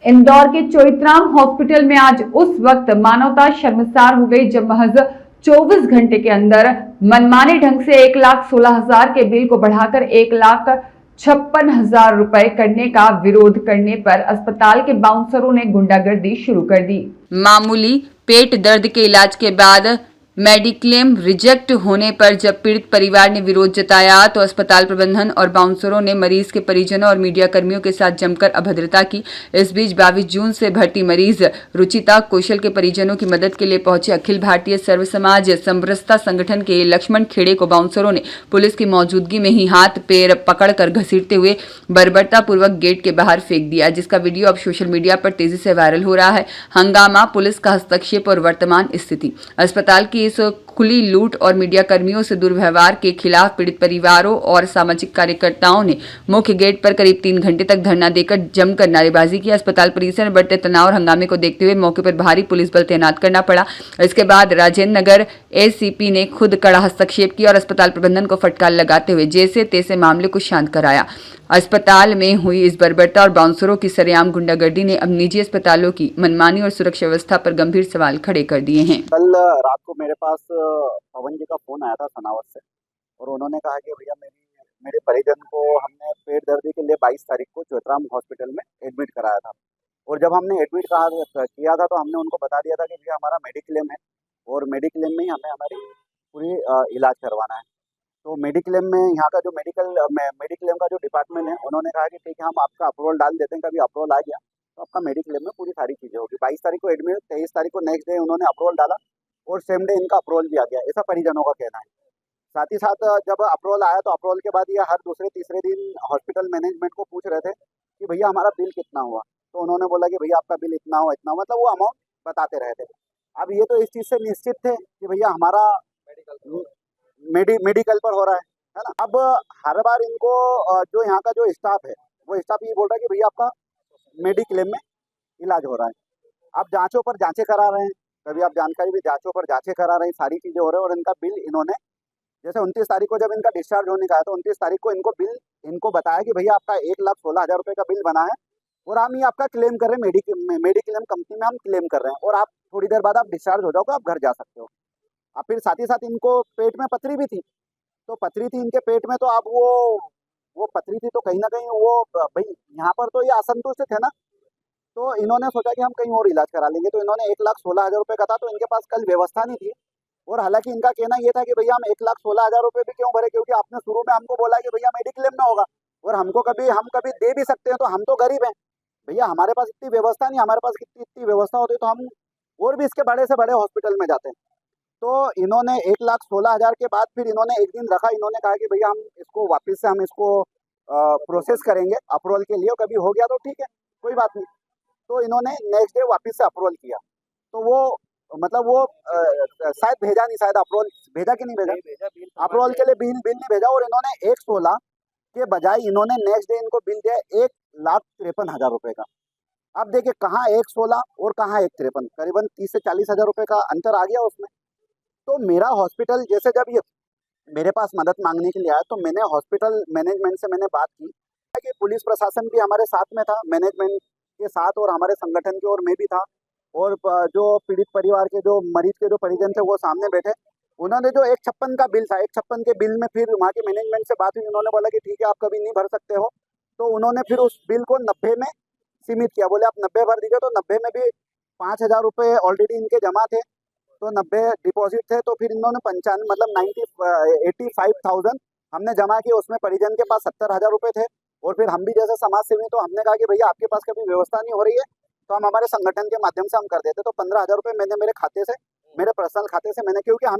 इंदौर के चोइथराम हॉस्पिटल में आज उस वक्त मानवता शर्मसार हो गई जब महज 24 घंटे के अंदर मनमाने ढंग से 1,16,000 के बिल को बढ़ाकर 1,56,000 रुपए करने का विरोध करने पर अस्पताल के बाउंसरों ने गुंडागर्दी शुरू कर दी। मामूली पेट दर्द के इलाज के बाद मेडिक्लेम रिजेक्ट होने पर जब पीड़ित परिवार ने विरोध जताया तो अस्पताल प्रबंधन और बाउंसरों ने मरीज के परिजनों और मीडिया कर्मियों के साथ जमकर अभद्रता की। इस बीच 22 जून से भर्ती मरीज रुचिता कौशल के परिजनों की मदद के लिए पहुंचे अखिल भारतीय सर्व समाज समरसता संगठन के लक्ष्मण खेड़े को बाउंसरों ने पुलिस की मौजूदगी में ही हाथ पैर पकड़कर घसीटते हुए बर्बरतापूर्वक गेट के बाहर फेंक दिया, जिसका वीडियो अब सोशल मीडिया पर तेजी से वायरल हो रहा है। हंगामा, पुलिस का हस्तक्षेप और वर्तमान स्थिति। अस्पताल की इस खुली लूट और मीडिया कर्मियों से दुर्व्यवहार के खिलाफ पीड़ित परिवारों और सामाजिक कार्यकर्ताओं ने मुख्य गेट पर करीब 3 घंटे तक धरना देकर जमकर नारेबाजी की। अस्पताल परिसर में बढ़ते तनाव और हंगामे को देखते हुए मौके पर भारी पुलिस बल तैनात करना पड़ा। इसके बाद राजेंद्र नगर एसीपी ने खुद कड़ा हस्तक्षेप किया और अस्पताल प्रबंधन को फटकार लगाते हुए जैसे तैसे मामले को शांत कराया। अस्पताल में हुई इस बर्बरता और बाउंसरों की सरेआम गुंडागर्दी ने अब निजी अस्पतालों की मनमानी और सुरक्षा व्यवस्था पर गंभीर सवाल खड़े कर दिए हैं। कल रात को मेरे पास पवन जी का फोन आया था सनावत से और उन्होंने कहा कि भैया मेरे परिजन को हमने पेट दर्द के लिए 22 तारीख को चोइथराम हॉस्पिटल में एडमिट कराया था और जब हमने एडमिट किया था तो हमने उनको बता दिया था कि भैया हमारा मेडिक्लेम है और मेडिक्लेम में ही हमें हमारी पूरी इलाज करवाना है। तो मेडिक्लेम में यहाँ का जो मेडिक्लेम का जो डिपार्टमेंट है उन्होंने कहा कि ठीक है हम आपका अप्रूवल डाल देते हैं, कभी अप्रूवल आ गया तो आपका मेडिक्लेम में पूरी सारी चीज़ें होगी। 22 तारीख को एडमिट, 23 तारीख को नेक्स्ट डे उन्होंने अप्रूवल डाला और सेम डे इनका अप्रूवल भी आ गया, ऐसा परिजनों का कहना है। साथ ही साथ जब अप्रूवल आया तो अप्रूवल के बाद ये हर दूसरे तीसरे दिन हॉस्पिटल मैनेजमेंट को पूछ रहे थे कि भैया हमारा बिल कितना हुआ, तो उन्होंने बोला कि भैया आपका बिल इतना हुआ इतना हुआ, मतलब वो अमाउंट बताते रहे थे। अब ये तो इस चीज़ से निश्चित थे कि भैया हमारा मेडिकल पर हो रहा है ना। अब हर बार इनको जो यहाँ का जो स्टाफ है वो स्टाफ ये बोल रहा है कि भैया आपका मेडिक्लेम में इलाज हो रहा है। आप जांचों पर जांचें करा रहे हैं, कभी आप जानकारी भी जांचों पर जांचें करा रहे हैं, सारी चीज़ें हो रही है और इनका बिल इन्होंने जैसे 29 तारीख को जब इनका डिस्चार्ज होने का है तो 29 तारीख को इनको बिल इनको बताया कि भैया आपका 1,16,000 रुपये का बिल बना है और हम ये आपका क्लेम कर रहे हैं, मेडिक्लेम कंपनी में हम क्लेम कर रहे हैं और आप थोड़ी देर बाद आप डिस्चार्ज हो जाओगे, आप घर जा सकते हो। अब फिर साथ ही साथ इनको पेट में पथरी भी थी, तो पथरी थी इनके पेट में, तो अब वो पथरी थी तो कहीं ना कहीं वो भाई यहाँ पर तो ये असंतुष्ट थे ना, तो इन्होंने सोचा कि हम कहीं और इलाज करा लेंगे। तो इन्होंने 1,16,000 रुपये का था तो इनके पास कल व्यवस्था नहीं थी और हालांकि इनका कहना ये था कि भैया हम 1,16,000 रुपये भी क्यों भरे, क्योंकि आपने शुरू में हमको बोला कि भैया मेडिक्लेम में होगा और हम कभी दे भी सकते हैं, तो हम तो गरीब हैं भैया, हमारे पास इतनी व्यवस्था नहीं, हमारे पास इतनी व्यवस्था होती तो हम और भी इसके बड़े से बड़े हॉस्पिटल में जाते हैं। तो इन्होंने 1,16,000 के बाद फिर इन्होंने एक दिन रखा, इन्होंने कहा कि भैया हम इसको वापस से हम इसको प्रोसेस करेंगे अप्रूवल के लिए, कभी हो गया तो ठीक है कोई बात नहीं। तो इन्होंने नेक्स्ट डे वापस से अप्रूवल किया, तो वो मतलब वो शायद भेजा नहीं, शायद अप्रूवल भेजा कि नहीं भेजा, अप्रूवल के लिए बिल नहीं भेजा और इन्होंने 1,16 के बजाय इन्होंने नेक्स्ट डे इनको बिल दिया 1,53,000 रुपये का। अब देखिए कहाँ 1,16 और कहाँ 1,53, करीबन 30 से 40,000 रुपये का अंतर आ गया उसमें। तो मेरा हॉस्पिटल जैसे जब ये मेरे पास मदद मांगने के लिए आया तो मैंने हॉस्पिटल मैनेजमेंट से मैंने बात की कि पुलिस प्रशासन भी हमारे साथ में था, मैनेजमेंट के साथ और हमारे संगठन के, और मैं भी था और जो पीड़ित परिवार के जो मरीज के जो परिजन थे वो सामने बैठे। उन्होंने जो 1,56 का बिल था, 1,56 के बिल में फिर वहाँ के मैनेजमेंट से बात हुई, उन्होंने बोला कि ठीक है आप कभी नहीं भर सकते हो, तो उन्होंने फिर उस बिल को 90 में सीमित किया, बोले आप 90 भर दीजिए। तो 90 में भी 5,000 रुपये ऑलरेडी इनके जमा थे, तो 90 डिपॉजिट थे, तो फिर इन्होंने 95 मतलब 85,000 हमने जमा किए, उसमें परिजन के पास 70,000 रुपये थे और फिर हम भी जैसे समाज सेवी तो हमने कहा कि भैया आपके पास कभी व्यवस्था नहीं हो रही है तो हम हमारे संगठन के माध्यम से हम कर देते। तो 15,000 रुपये मैंने मेरे खाते से, मेरे पर्सनल खाते से मैंने, क्योंकि हमें